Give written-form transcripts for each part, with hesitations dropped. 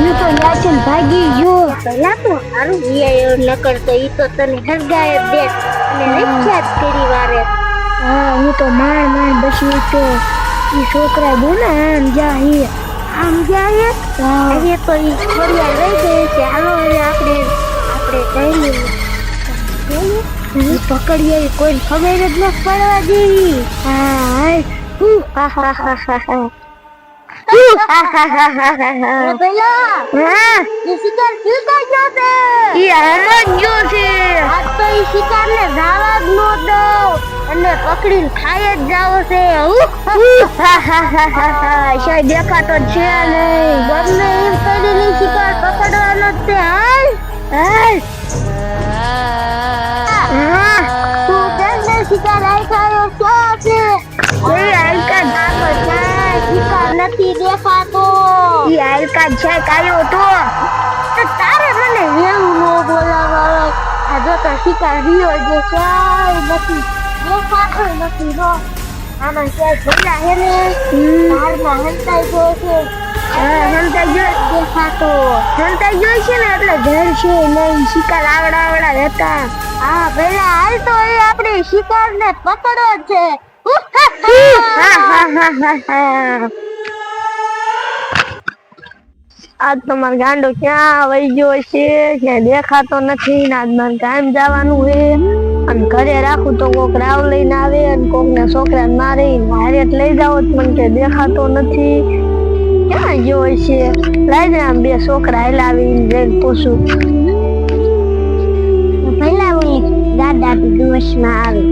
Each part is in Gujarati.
હું તો યાચન ભાગી ગયો. પેલા તો હારું વિયાયો નકર તો ઈ તો તને હરગાય દે અને રક્ષા જ કરી વારે. હા હું તો માણ બસી તો ઈ છોકરા બોલા આમ જાય આમ જાય હવે તો ઈ છોડિયા રહી ગઈ છે. હાલો હવે આપણે પકડીએ કોઈ ખબર જ ન પડવા દેવી. હા પેલા ઈ શિકાર શીખા ગયો છે. ઈ આમ જ ગયો છે. આજ તો ઈ શિકાર ને જાવા જ નો દઉં અને પકડીને ખાઈ જ જાવ છે. શાયદ દેખાતો જ છે નહીં. ગમે એમ કરીને શિકાર પકડવાનો જ છે. હાલ તું કેમને શિકાર આખ્યો ક્યાં છે? કોઈ આલકા આગળ જાય શિકાર નથી દેખાતો. ઈ આલકા છે કાયો તો તારે મને એવું નો બોલાવા. આ જો તો શિકાર રહ્યો જે ક્યાંય નથી દેખાતો નથી. નો આમાં ક્યાંય ભલા હે ને ધારમાં હંતાઈ ગયો છે. હંતાઈ ગયો દેખાતો હંતાઈ ગયો છે ને એટલે ઘર છે નહીં. શિકાર આવડા હતા. હા પેલા હાલ તો એ આપણે શિકાર ને પકડો છે. આજ તો મારો ગાંડો ક્યાં વહી ગયો છે, ક્યાં દેખાતો નથી ને. આજ મારે કામ જવાનું છે અને ઘરે રાખું તો કોક રાવ લઈને આવે અને કોક ના છોકરા મારે મારે લઈ જાવ મને કે દેખાતો નથી. ક્યાં ગયો છે? લઈ જાય આમ બે છોકરા હેલાવીને જઈને પૂછું. પેલા ઓલી દાદા ડોશમાં આવે.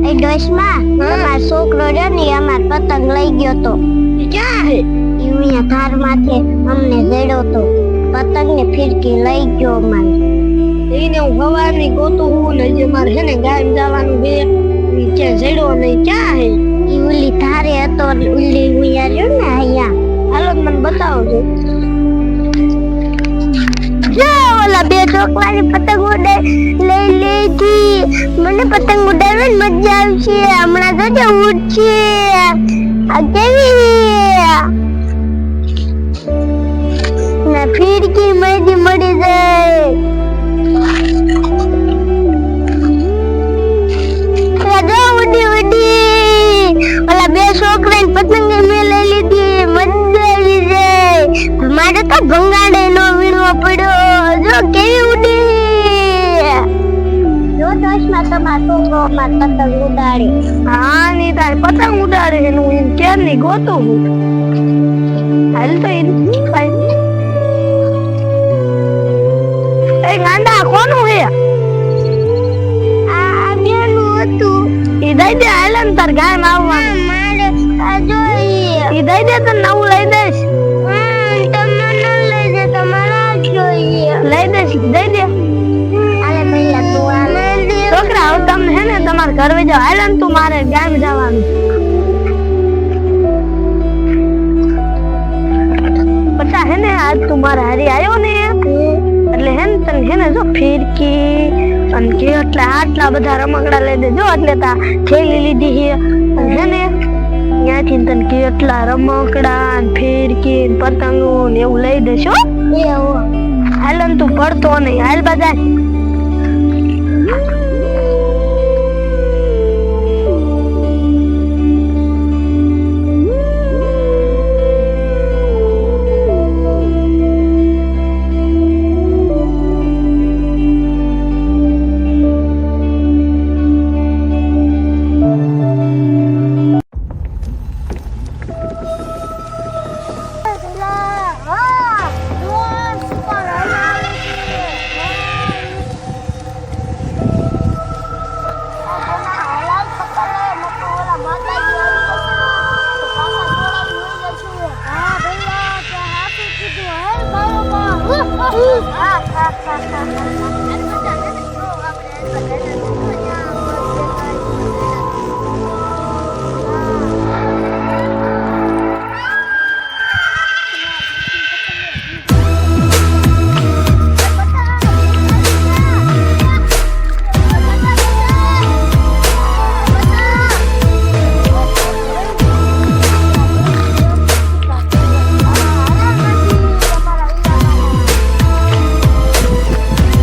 એ ડોશમાં અમારો છોકરો રહ્યો ને અમાર પતંગ લઈ ગયો તો. ક્યાં હે? અહીંયા ધારમાંથી અમને જડ્યો તો. પતંગ ને ફિરકી લઈ ગયો અમારે. એને હું સવારની ગોતું હું ને જે મારે છે ને ગામ જવાનું છે ક્યાં જડ્યો નહીં. ક્યાં હે? ઈ ઓલી ધારે હતો ઓલી ઉયા રહ્યો ને અહીંયા. હાલો મને બતાવજો. ઓલા બે છોકરાની પતંગ લઈ લીધી. મને પતંગ ઉડાડવાની મજા આવશે. હમણાં તો ઉડશે. આ કેવી ના ફિરકી મળી જાય. ઉડી ઓલા બે છોકરાની પતંગ મેં લઈ લીધી. મજા આવી જાય. મારે તો ભંગાડે નો વીણવો પડ્યો. જો કેવી ઉડી. જો દોશમાં તમારો છોકરો માર પતંગ ઉડાડે. હા ની તાર પતંગ ઉડાડે એનું એમ ક્યાં ની ગોતું હું. હાલ તો એ ગાંડા કોનું હે? આ બેનું હતું. ઈ દઈ દે હાલ ને તાર ગામ આવવાનું. મારે આ જોઈએ. ઈ દઈ દે તો નવું લઈ દઈશ. તમે ન લઈ દે તમારે આ જોઈએ. લઈ દઈશ દઈ દે. આલે પહેલા તું આ લઈ દે. છોકરા હવે તમને હે ને તમારે ઘર વઈ જાવ. હાલ ને તું મારે ગામ જવાનું. પછી હે ને આજ તું મારા હારી આવ્યો ને એટલે હે ને તને હે ને જો ફિરકી અને કેટલા આટલા બધા રમકડા લઈ દેજો. એટલે તા થેલી લીધી છે અને હે ને ત્યાંથી તને કેટલા રમકડા ને ફિરકી ને પતંગો ને એવું લઈ દેશો. એવું હાલ ને તું પડતો નહીં. હાલ બધા